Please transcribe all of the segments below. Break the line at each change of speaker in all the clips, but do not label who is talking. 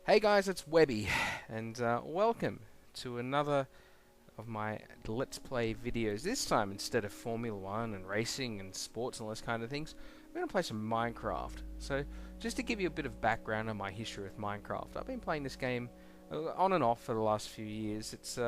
Hey guys, it's Webby, and welcome to another of my Let's Play videos. This time, instead of Formula 1 and racing and sports and all those kind of things, I'm going to play some Minecraft. So, just to give you a bit of background on my history with Minecraft, I've been playing this game on and off for the last few years. It's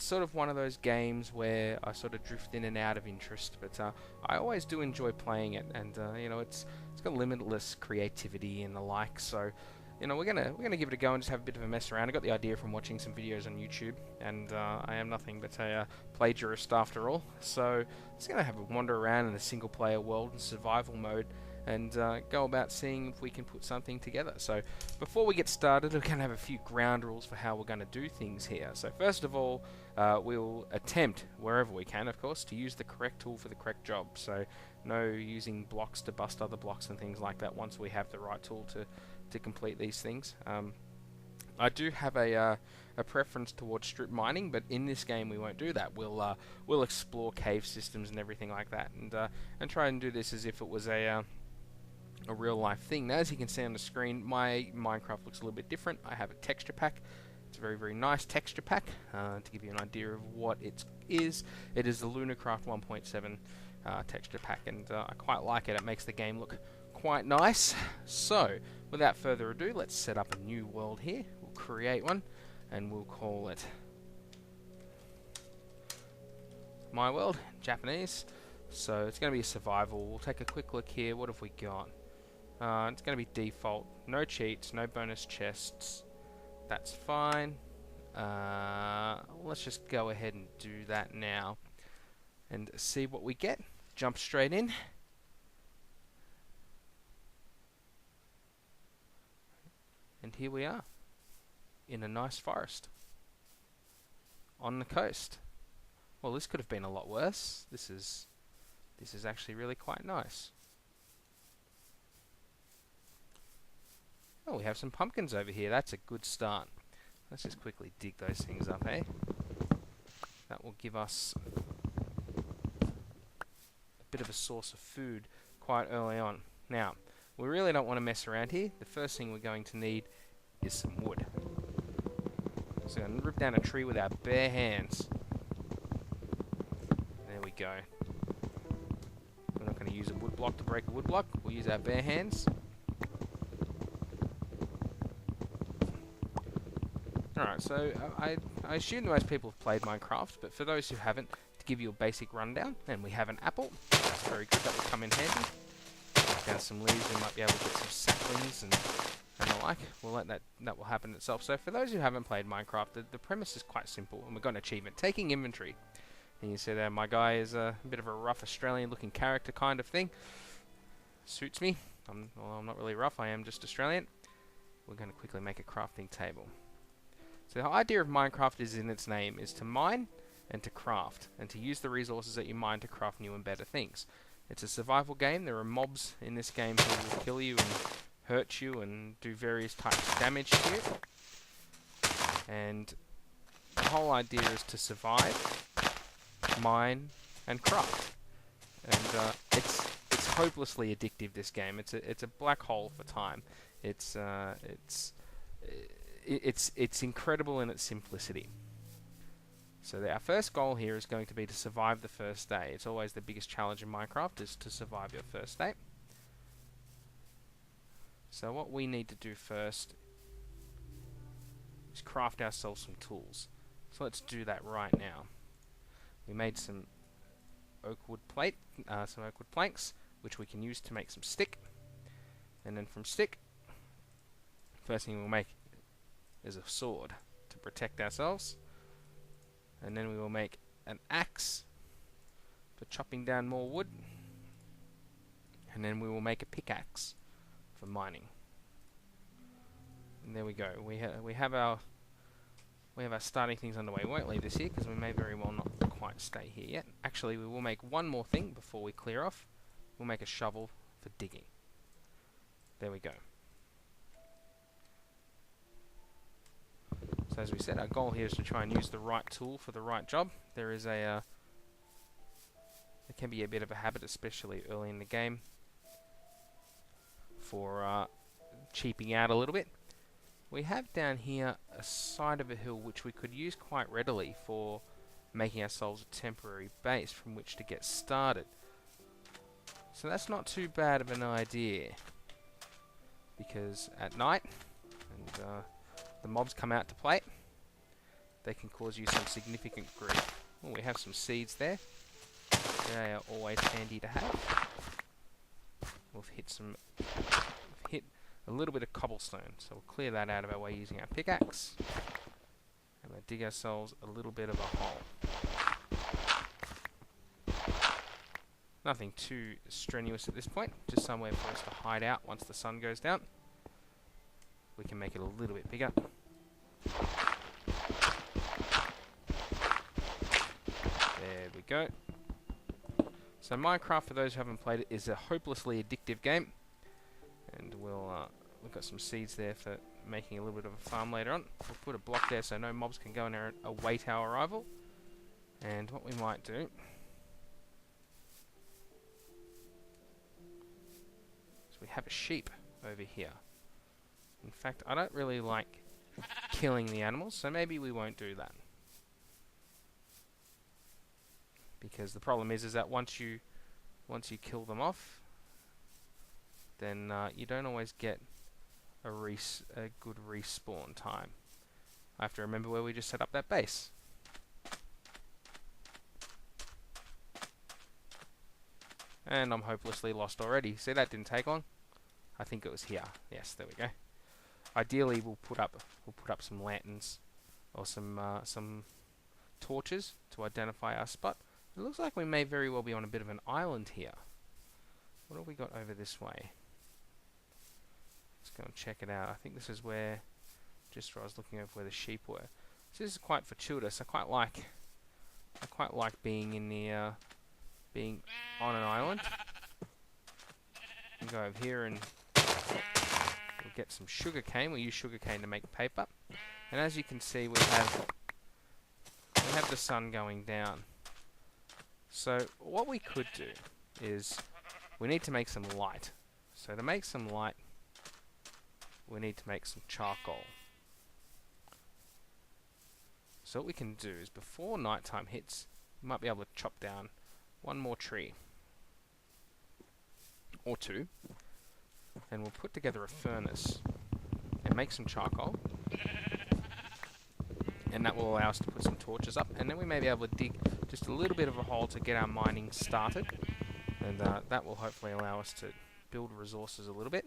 sort of one of those games where I sort of drift in and out of interest, but I always do enjoy playing it, and it's got limitless creativity and the like. So we're gonna give it a go and just have a bit of a mess around. I got the idea from watching some videos on YouTube, and I am nothing but a plagiarist after all. So just gonna have a wander around in a single-player world in survival mode, and go about seeing if we can put something together. So before we get started, we're gonna have a few ground rules for how we're gonna do things here. So first of all, we'll attempt wherever we can, of course, to use the correct tool for the correct job. So no using blocks to bust other blocks and things like that once we have the right tool to complete these things. I do have a preference towards strip mining, but in this game we won't do that. We'll explore cave systems and everything like that, and try and do this as if it was a real life thing. Now, as you can see on the screen, my Minecraft looks a little bit different. I have a texture pack. It's a very nice texture pack. To give you an idea of what it is the Lunarcraft 1.7 texture pack, and I quite like it. It makes the game look quite nice. So, without further ado, let's set up a new world here. We'll create one, and we'll call it My World, Japanese. So it's going to be a survival. We'll take a quick look here. What have we got? It's going to be default. No cheats, no bonus chests. That's fine. Let's just go ahead and do that now and see what we get. Jump straight in. And here we are, in a nice forest, on the coast. Well, this could have been a lot worse. This is actually really quite nice. Oh, we have some pumpkins over here. That's a good start. Let's just quickly dig those things up, eh? That will give us a bit of a source of food quite early on. Now, we really don't want to mess around here. The first thing we're going to need is some wood. So I'm going to rip down a tree with our bare hands. There we go. We're not going to use a wood block to break a wood block. We'll use our bare hands. Alright, so I assume that most people have played Minecraft, but for those who haven't, to give you a basic rundown, and we have an apple. That's very good, that will come in handy. Down some leaves, we might be able to get some saplings and the like. We'll let that will happen itself. So for those who haven't played Minecraft, the premise is quite simple, and we've got an achievement: taking inventory. And you see there, my guy is a bit of a rough Australian-looking character kind of thing. Suits me. I'm not really rough. I am just Australian. We're going to quickly make a crafting table. So the idea of Minecraft is in its name: is to mine and to craft, and to use the resources that you mine to craft new and better things. It's a survival game. There are mobs in this game who will kill you and hurt you and do various types of damage to you. And the whole idea is to survive, mine, and craft. And it's hopelessly addictive. This game. It's a black hole for time. It's incredible in its simplicity. So our first goal here is going to be to survive the first day. It's always the biggest challenge in Minecraft, is to survive your first day. So what we need to do first is craft ourselves some tools. So let's do that right now. We made some oak wood planks, which we can use to make some stick. And then from stick, first thing we'll make is a sword to protect ourselves. And then we will make an axe for chopping down more wood. And then we will make a pickaxe for mining. And there we go. We have our starting things underway. We won't leave this here because we may very well not quite stay here yet. Actually, we will make one more thing before we clear off. We'll make a shovel for digging. There we go. So as we said, our goal here is to try and use the right tool for the right job. There can be a bit of a habit, especially early in the game, for cheaping out a little bit. we have down here a side of a hill which we could use quite readily for making ourselves a temporary base from which to get started. So that's not too bad of an idea, because at night, and the mobs come out to play, they can cause you some significant grief. Oh, we have some seeds there. They are always handy to have. We've hit a little bit of cobblestone, so we'll clear that out of our way using our pickaxe. And we'll dig ourselves a little bit of a hole. Nothing too strenuous at this point, just somewhere for us to hide out once the sun goes down. We can make it a little bit bigger. There we go. So Minecraft, for those who haven't played it, is a hopelessly addictive game. And we've got some seeds there for making a little bit of a farm later on. We'll put a block there so no mobs can go in there and await our arrival. And what we might do is we have a sheep over here. In fact, I don't really like killing the animals, so maybe we won't do that. Because the problem is that once you kill them off, then you don't always get a good respawn time. I have to remember where we just set up that base. And I'm hopelessly lost already. See, that didn't take long. I think it was here. Yes, there we go. Ideally, we'll put up some lanterns or some torches to identify our spot. It looks like we may very well be on a bit of an island here. What have we got over this way? Let's go and check it out. I think this is where, just where I was looking over where the sheep were. So this is quite fortuitous. I quite like being in the being on an island. We can go over here and we'll get some sugar cane. We'll use sugar cane to make paper. And as you can see, we have the sun going down. So what we could do is we need to make some light. So to make some light, we need to make some charcoal. So what we can do is before nighttime hits, we might be able to chop down one more tree or two, and we'll put together a furnace and make some charcoal, and that will allow us to put some torches up, and then we may be able to dig just a little bit of a hole to get our mining started, and that will hopefully allow us to build resources a little bit.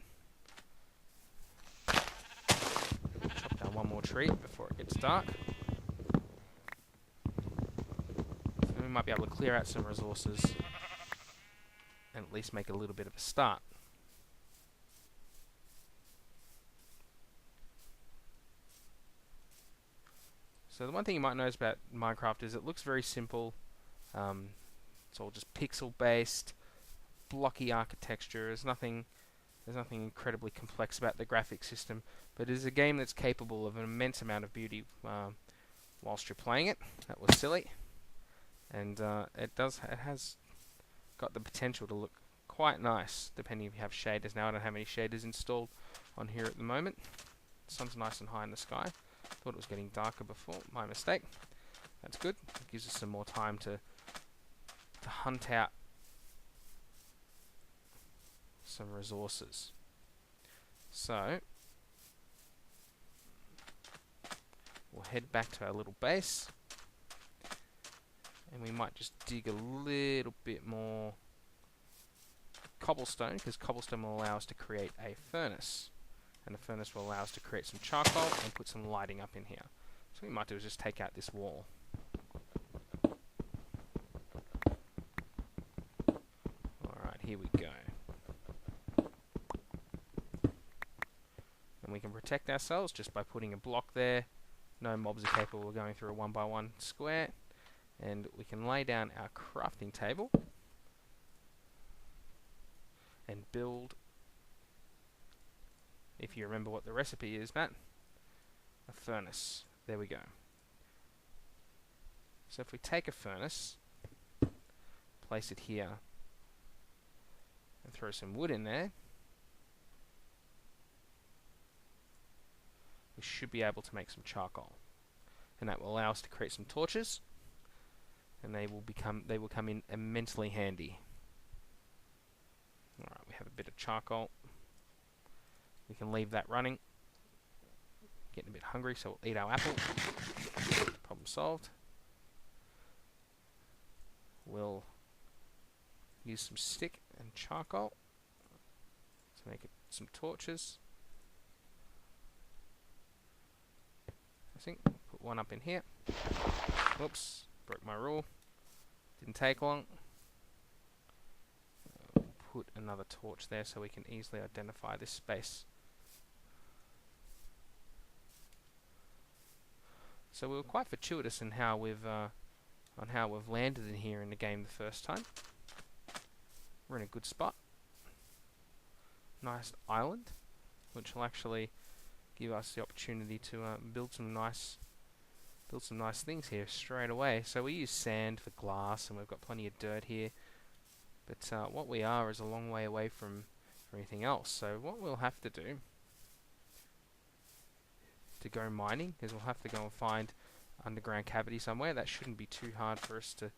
Chop down one more tree before it gets dark. So we might be able to clear out some resources and at least make a little bit of a start. So the one thing you might notice about Minecraft is it looks very simple. It's all just pixel based, blocky architecture. There's nothing incredibly complex about the graphic system, but it is a game that's capable of an immense amount of beauty whilst you're playing it. That was silly, and it has got the potential to look quite nice, depending if you have shaders. Now I don't have any shaders installed on here at the moment. The sun's nice and high in the sky. Thought it was getting darker before, my mistake. That's good. It gives us some more time to hunt out some resources. So we'll head back to our little base, and we might just dig a little bit more cobblestone, because cobblestone will allow us to create a furnace, and the furnace will allow us to create some charcoal and put some lighting up in here. So what we might do is just take out this wall. Alright, here we go. And we can protect ourselves just by putting a block there. No mobs are capable of going through a 1x1 square. And we can lay down our crafting table and build, if you remember what the recipe is, Matt, a furnace. There we go. So if we take a furnace, place it here, and throw some wood in there, we should be able to make some charcoal, and that will allow us to create some torches, and they will come in immensely handy. Alright, we have a bit of charcoal. We can leave that running. Getting a bit hungry, so we'll eat our apple. Problem solved. We'll use some stick and charcoal to make some torches. I think put one up in here. Whoops, broke my rule. Didn't take long. Put another torch there so we can easily identify this space. So we were quite fortuitous in how we've landed in here in the game the first time. We're in a good spot. Nice island, which will actually give us the opportunity to build some nice things here straight away. So we use sand for glass, and we've got plenty of dirt here. But what we are is a long way away from anything else. So what we'll have to do to go mining is we'll have to go and find underground cavity somewhere. That shouldn't be too hard for us to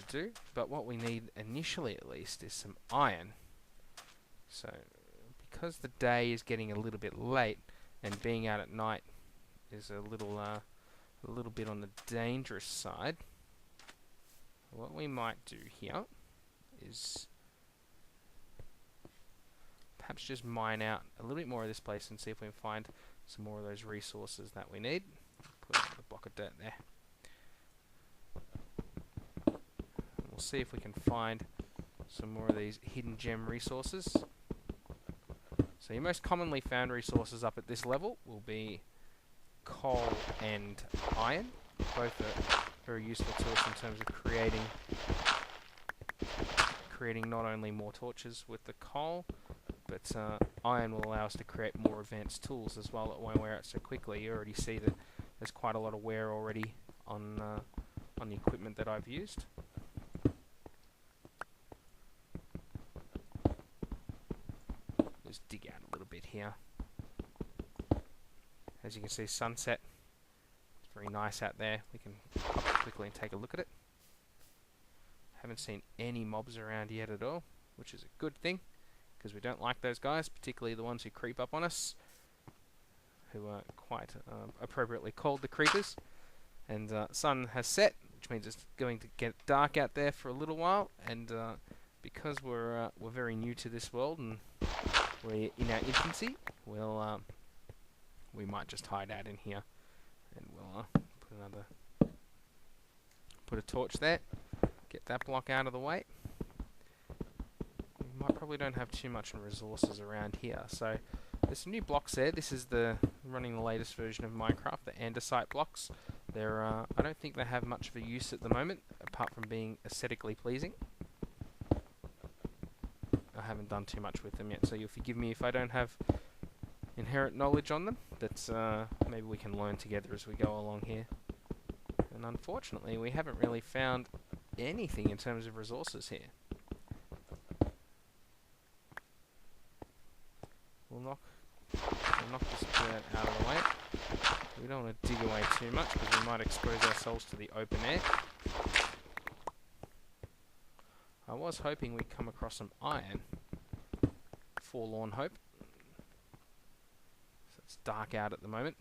do. But what we need initially, at least, is some iron. So because the day is getting a little bit late, and being out at night is a little bit on the dangerous side, what we might do here is perhaps just mine out a little bit more of this place and see if we can find some more of those resources that we need. Put a block of dirt there. And we'll see if we can find some more of these hidden gem resources. So your most commonly found resources up at this level will be coal and iron. Both are very useful to us in terms of creating not only more torches with the coal, but iron will allow us to create more advanced tools as well. It won't wear out so quickly. You already see that there's quite a lot of wear already on the equipment that I've used. Just dig out a little bit here. As you can see, sunset. It's very nice out there. We can pop up quickly and take a look at it. Haven't seen any mobs around yet at all, which is a good thing, because we don't like those guys, particularly the ones who creep up on us, who are quite appropriately called the creepers. And sun has set, which means it's going to get dark out there for a little while, and because we're very new to this world and we're in our infancy, we might just hide out in here, and we'll put a torch there. Get that block out of the way. We probably don't have too much resources around here. So there's some new blocks there. This is running the latest version of Minecraft, the andesite blocks. I don't think they have much of a use at the moment, apart from being aesthetically pleasing. I haven't done too much with them yet, so you'll forgive me if I don't have inherent knowledge on them. That's maybe we can learn together as we go along here. And unfortunately, we haven't really found anything in terms of resources here. We'll knock this dirt out of the way. We don't want to dig away too much because we might expose ourselves to the open air. I was hoping we'd come across some iron. Forlorn hope. So it's dark out at the moment.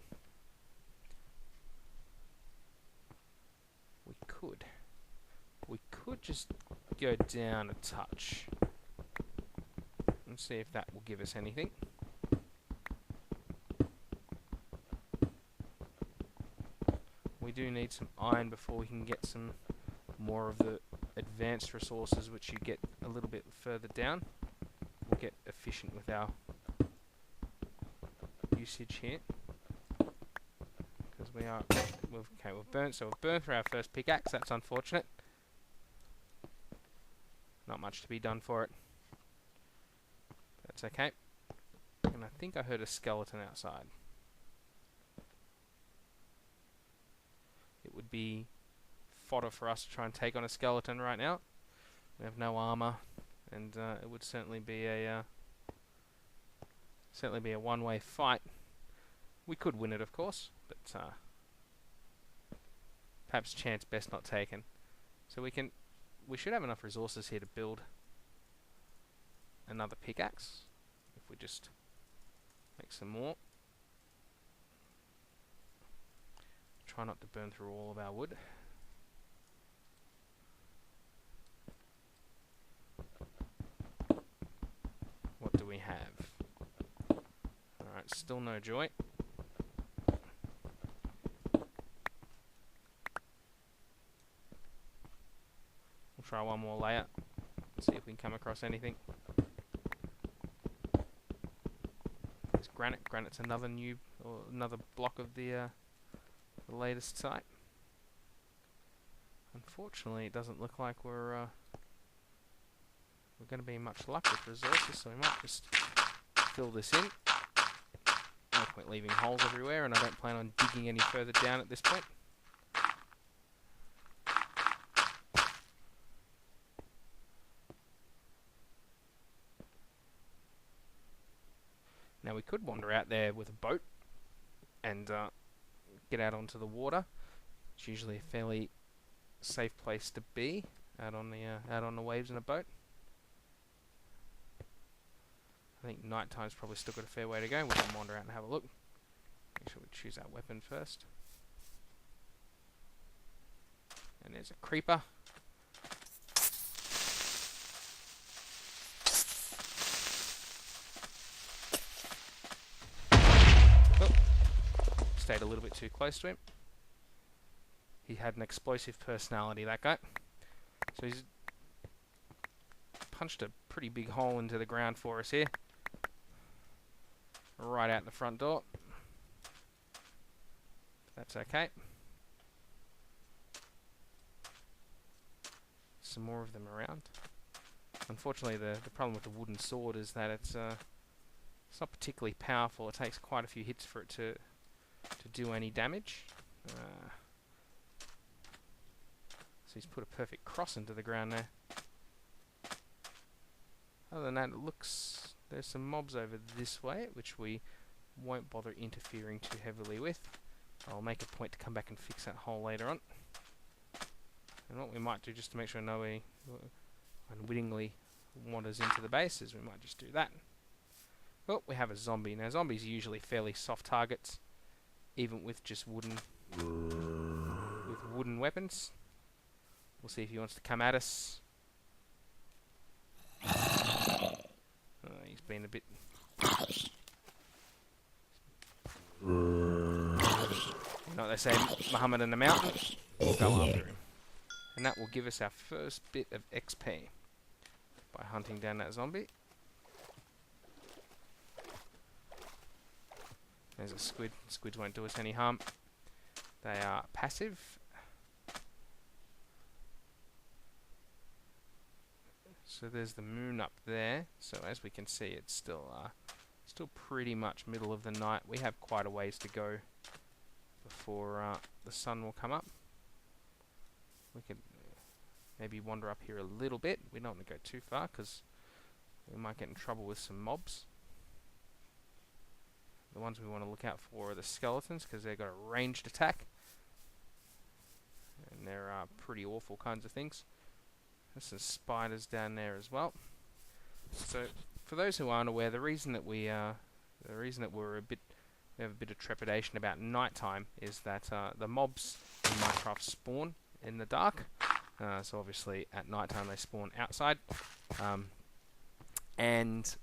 We could just go down a touch and see if that will give us anything. We do need some iron before we can get some more of the advanced resources, which you get a little bit further down. We'll get efficient with our usage here, because we've burnt through our first pickaxe. That's unfortunate. Not much to be done for it. That's okay. And I think I heard a skeleton outside. It would be fodder for us to try and take on a skeleton right now. We have no armor, and it would certainly be a one-way fight. We could win it, of course, but perhaps chance best not taken. So we should have enough resources here to build another pickaxe if we just make some more. Try not to burn through all of our wood. What do we have? Alright, still no joy. We'll try one more layer. See if we can come across anything. There's granite. Granite's another block of the latest site. Unfortunately, it doesn't look like we're going to be much luck with resources, so we might just fill this in. No point leaving holes everywhere, and I don't plan on digging any further down at this point. Now we could wander out there with a boat and get out onto the water. It's usually a fairly safe place to be, out on the waves in a boat. I think night time's probably still got a fair way to go. We can wander out and have a look. Make sure we choose our weapon first. And there's a creeper. Stayed a little bit too close to him. He had an explosive personality, that guy. So he's punched a pretty big hole into the ground for us here. Right out the front door. That's okay. Some more of them around. Unfortunately, the problem with the wooden sword is that it's not particularly powerful. It takes quite a few hits for it to do any damage. So he's put a perfect cross into the ground there. Other than that, it looks there's some mobs over this way, which we won't bother interfering too heavily with. I'll make a point to come back and fix that hole later on. And what we might do, just to make sure nobody unwittingly wanders into the base, is we might just do that. Well, we have a zombie. Now, zombies are usually fairly soft targets, even with just wooden weapons. We'll see if he wants to come at us. He's been a bit... You know what they say, Muhammad in the mountain? We'll go after him. And that will give us our first bit of XP by hunting down that zombie. There's a squid. Squids won't do us any harm. They are passive. So there's the moon up there. So as we can see, it's still pretty much middle of the night. We have quite a ways to go before the sun will come up. We could maybe wander up here a little bit. We don't want to go too far because we might get in trouble with some mobs. The ones we want to look out for are the skeletons because they've got a ranged attack. And they're pretty awful kinds of things. There's some spiders down there as well. So, for those who aren't aware, the reason that we have a bit of trepidation about nighttime is that the mobs in Minecraft spawn in the dark. So obviously at nighttime they spawn outside, and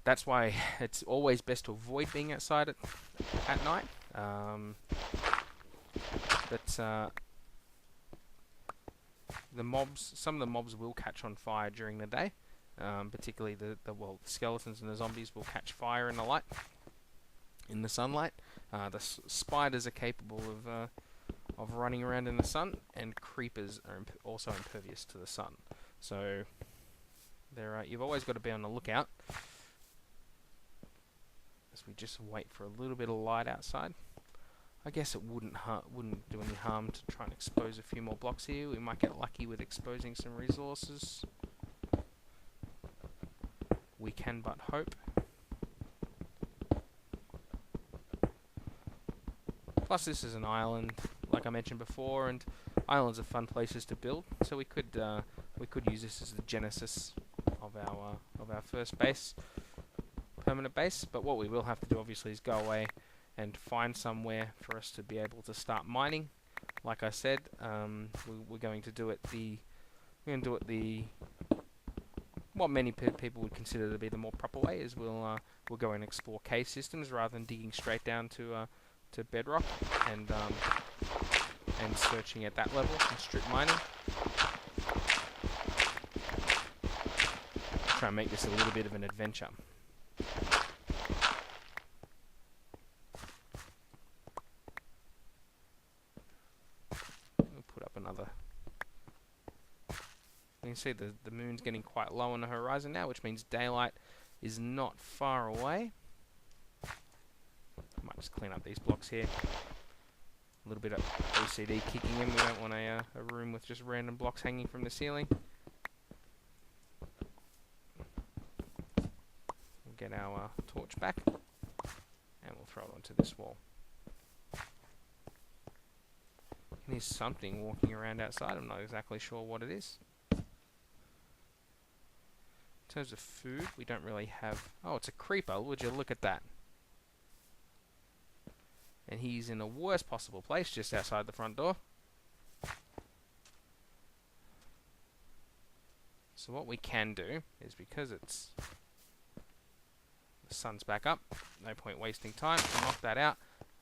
that's why it's always best to avoid being outside at night. Some of the mobs will catch on fire during the day. Particularly the skeletons and the zombies will catch fire in the sunlight. The spiders are capable of running around in the sun, and creepers are also impervious to the sun. So you've always got to be on the lookout. As we just wait for a little bit of light outside. I guess it wouldn't do any harm to try and expose a few more blocks here. We might get lucky with exposing some resources. We can but hope. Plus, this is an island, like I mentioned before, and islands are fun places to build. So we could use this as the genesis of our first base, permanent base. But what we will have to do, obviously, is go away and find somewhere for us to be able to start mining. Like I said, we're going to do it what many people would consider to be the more proper way. Is we'll go and explore cave systems rather than digging straight down to bedrock and searching at that level and strip mining. Try and make this a little bit of an adventure. You can see the moon's getting quite low on the horizon now, which means daylight is not far away. I might just clean up these blocks here. A little bit of OCD kicking in. We don't want a room with just random blocks hanging from the ceiling. We'll get our torch back and we'll throw it onto this wall. And there's something walking around outside. I'm not exactly sure what it is. In terms of food, we don't really have... Oh, it's a creeper. Would you look at that? And he's in the worst possible place, just outside the front door. So what we can do is, because it's... the sun's back up, no point wasting time, we'll knock that out,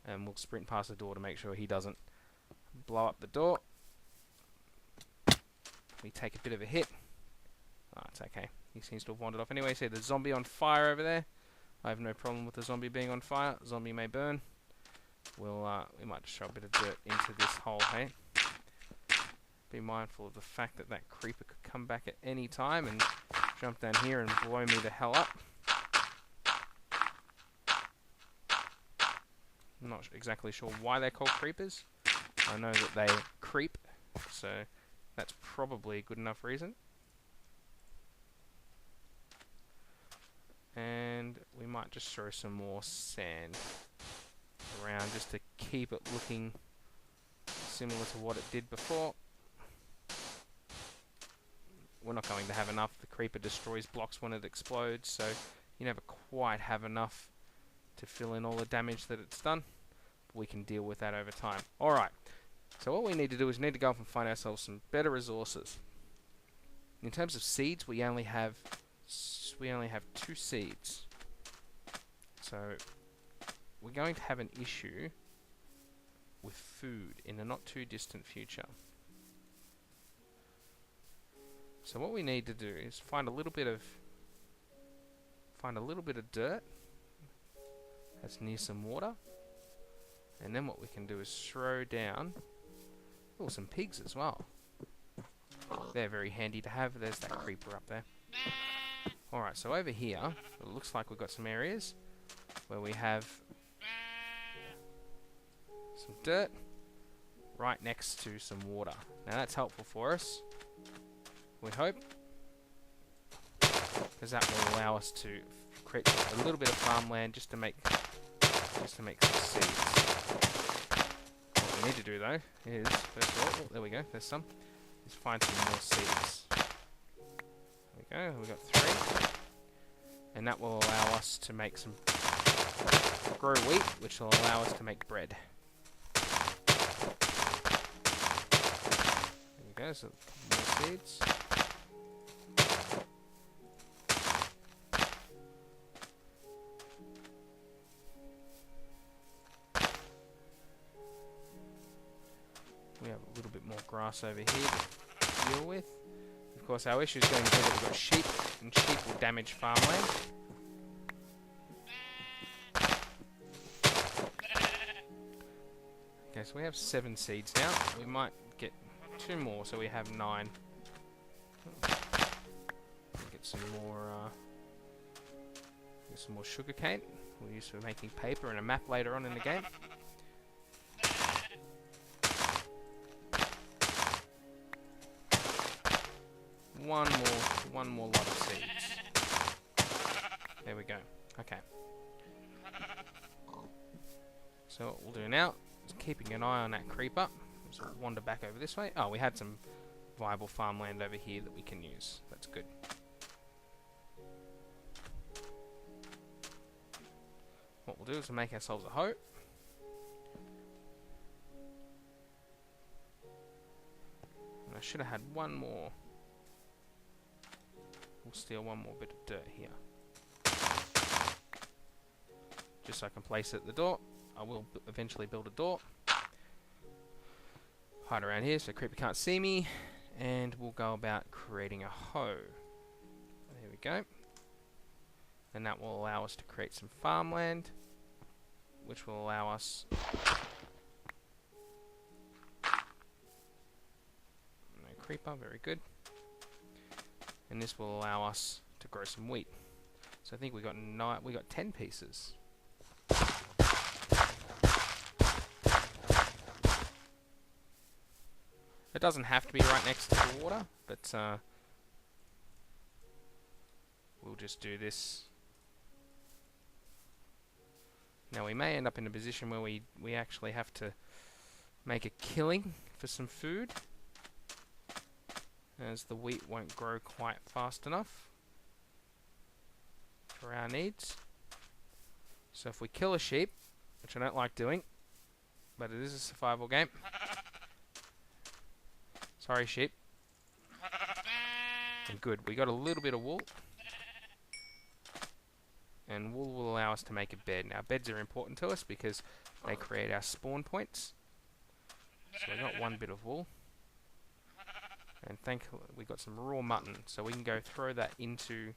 and we'll sprint past the door to make sure he doesn't blow up the door. We take a bit of a hit. Oh, it's okay. He seems to have wandered off anyway. See the zombie on fire over there. I have no problem with the zombie being on fire. Zombie may burn. We might just throw a bit of dirt into this hole, hey? Be mindful of the fact that that creeper could come back at any time and jump down here and blow me the hell up. I'm not exactly sure why they're called creepers. I know that they creep, so that's probably a good enough reason. And we might just throw some more sand around just to keep it looking similar to what it did before. We're not going to have enough. The creeper destroys blocks when it explodes, so you never quite have enough to fill in all the damage that it's done. But we can deal with that over time. Alright, so what we need to do is we need to go off and find ourselves some better resources. In terms of seeds, we only have 2 seeds. So we're going to have an issue with food in the not too distant future. So what we need to do is find a little bit of dirt that's near some water, and then what we can do is throw down some pigs as well. They're very handy to have. There's that creeper up there. Alright, so over here, it looks like we've got some areas where we have some dirt right next to some water. Now that's helpful for us, we hope, because that will allow us to create a little bit of farmland just to make some seeds. What we need to do though is, first of all, there we go, there's some, is find some more seeds. There we go, we've got 3. And that will allow us to make grow wheat, which will allow us to make bread. There we go, so more seeds. We have a little bit more grass over here to deal with. Of course, our issue is going to be that we've got sheep, and sheep will damage farmland. Okay, so we have 7 seeds now. We might get 2 more, so we have 9. Get some more sugarcane. We'll use for making paper and a map later on in the game. One more lot of seeds. There we go. Okay. So what we'll do now Just keeping an eye on that creeper. So we'll wander back over this way. Oh, we had some viable farmland over here that we can use. That's good. What we'll do is we'll make ourselves a hoe. And I should have had one more. We'll steal one more bit of dirt here. Just so I can place it at the door. I will eventually build a door. Hide around here so creeper can't see me. And we'll go about creating a hoe. There we go. And that will allow us to create some farmland, which will allow us... No creeper, very good. And this will allow us to grow some wheat. So I think we got 10 pieces. It doesn't have to be right next to the water, but we'll just do this. Now we may end up in a position where we actually have to make a killing for some food, as the wheat won't grow quite fast enough for our needs. So if we kill a sheep, which I don't like doing, but it is a survival game. Sorry, sheep. And good, we got a little bit of wool. And wool will allow us to make a bed. Now, beds are important to us because they create our spawn points. So we got one bit of wool. And thankfully, we got some raw mutton, so we can go throw that into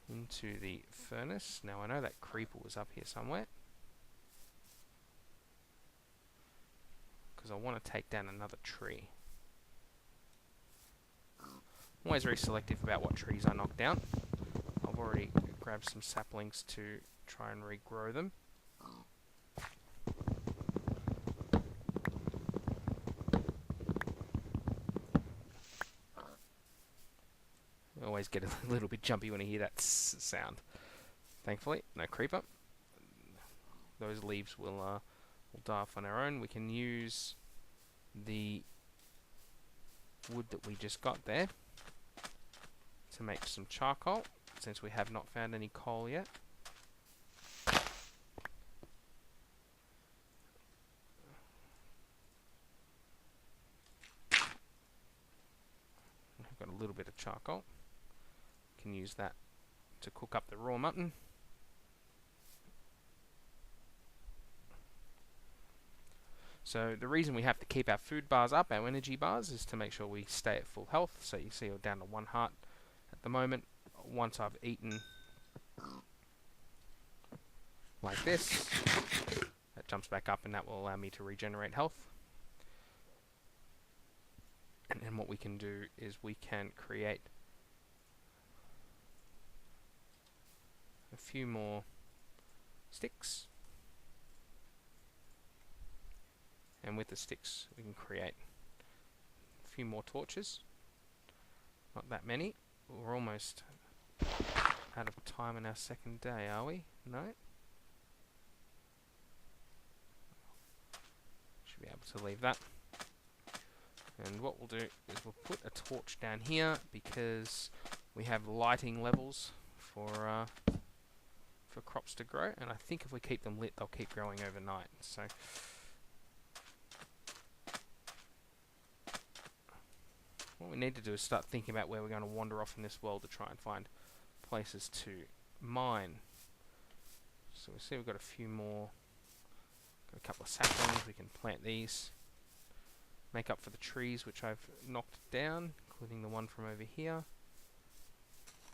the furnace. Now, I know that creeper was up here somewhere, because I want to take down another tree. I'm always very selective about what trees I knock down. I've already grabbed some saplings to try and regrow them. I always get a little bit jumpy when I hear that sound. Thankfully, no creeper. Those leaves will die off on our own. We can use the wood that we just got there to make some charcoal, since we have not found any coal yet. I've got a little bit of charcoal. Can use that to cook up the raw mutton. So the reason we have to keep our food bars up, our energy bars, is to make sure we stay at full health. So you see we're down to 1 heart at the moment. Once I've eaten like this, that jumps back up and that will allow me to regenerate health. And then what we can do is we can create a few more sticks. And with the sticks we can create a few more torches. Not that many. We're almost out of time in our second day, are we? No? Should be able to leave that. And what we'll do is we'll put a torch down here because we have lighting levels for crops to grow, and I think if we keep them lit they'll keep growing overnight. So what we need to do is start thinking about where we're going to wander off in this world to try and find places to mine. So we see we've got a few more, got a couple of saplings, we can plant these, make up for the trees which I've knocked down, including the one from over here.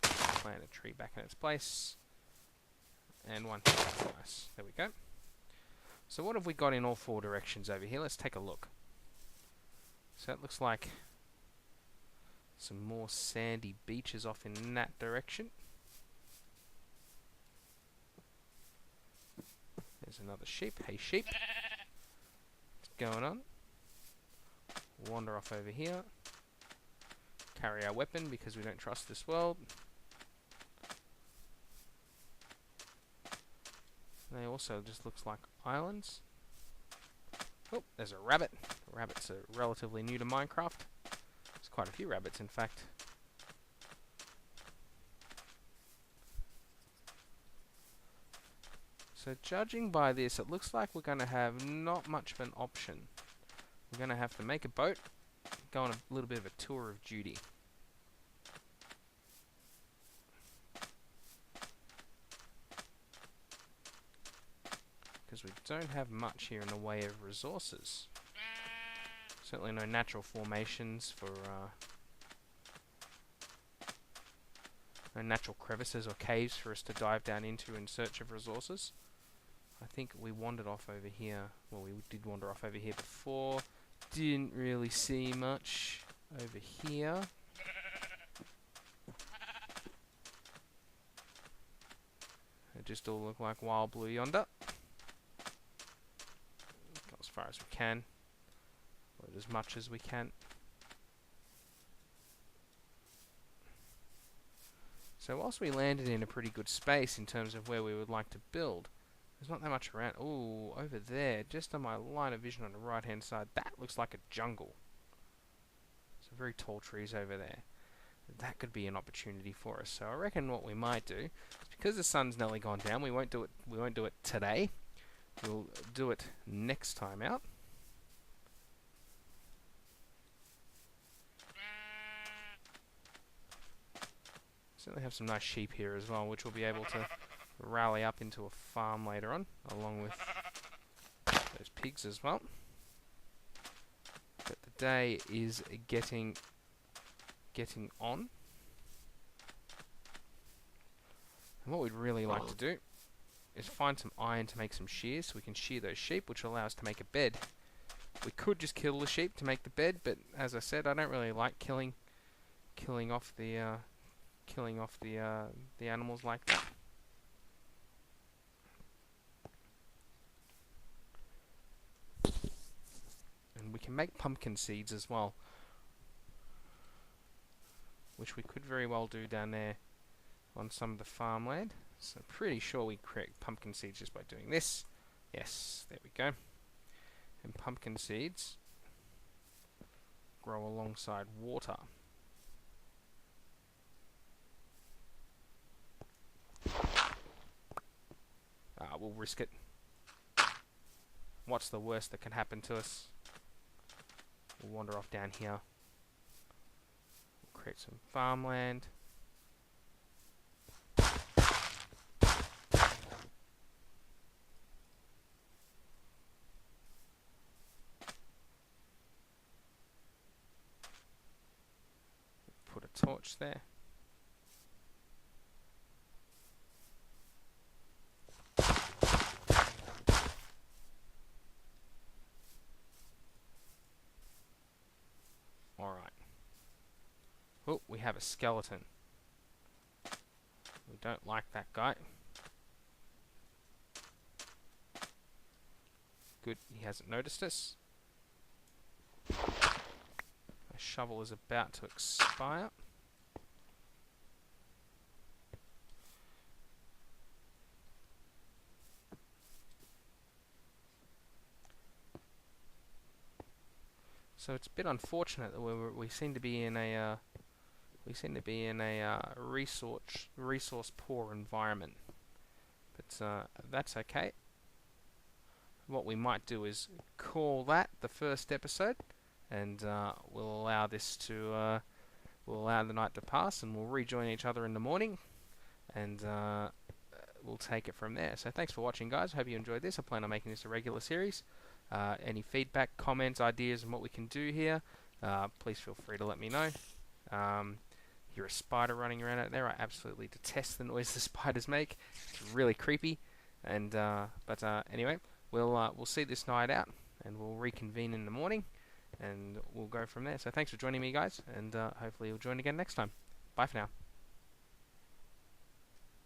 Plant a tree back in its place, and one here. Nice, there we go. So what have we got in all 4 directions over here? Let's take a look. So it looks like some more sandy beaches off in that direction. There's another sheep. Hey sheep. What's going on? Wander off over here. Carry our weapon because we don't trust this world. They also just looks like islands. Oh, there's a rabbit. Rabbits are relatively new to Minecraft. There's quite a few rabbits, in fact. So judging by this, it looks like we're going to have not much of an option. We're going to have to make a boat, go on a little bit of a tour of duty. Because we don't have much here in the way of resources. Certainly no natural formations for... no natural crevices or caves for us to dive down into in search of resources. I think we wandered off over here. Well, we did wander off over here before. Didn't really see much over here. They just all look like wild blue yonder. Go as far as we can. Load as much as we can. So whilst we landed in a pretty good space in terms of where we would like to build, there's not that much around. Ooh, over there, just on my line of vision on the right hand side, that looks like a jungle. Some very tall trees over there. That could be an opportunity for us. So I reckon what we might do is, because the sun's nearly gone down, we won't do it today. We'll do it next time out. Certainly have some nice sheep here as well, which we'll be able to rally up into a farm later on, along with those pigs as well. But the day is getting on. And what we'd really like to do is find some iron to make some shears, so we can shear those sheep, which will allow us to make a bed. We could just kill the sheep to make the bed, but as I said, I don't really like killing off the animals like that. And we can make pumpkin seeds as well, which we could very well do down there on some of the farmland. So I'm pretty sure we create pumpkin seeds just by doing this. Yes, there we go. And pumpkin seeds grow alongside water. We'll risk it. What's the worst that can happen to us? We'll wander off down here. We'll create some farmland. Put a torch there. Alright. Oh, we have a skeleton. We don't like that guy. Good, he hasn't noticed us. My shovel is about to expire. So it's a bit unfortunate that we seem to be in a resource poor environment, but that's okay. What we might do is call that the first episode, and we'll allow the night to pass, and we'll rejoin each other in the morning, and we'll take it from there. So thanks for watching, guys. Hope you enjoyed this. I plan on making this a regular series. Any feedback, comments, ideas on what we can do here, please feel free to let me know. Hear a spider running around out there. I absolutely detest the noise the spiders make. It's really creepy. And but anyway, we'll see this night out, and we'll reconvene in the morning, and we'll go from there. So thanks for joining me, guys, and hopefully you'll join again next time. Bye for now.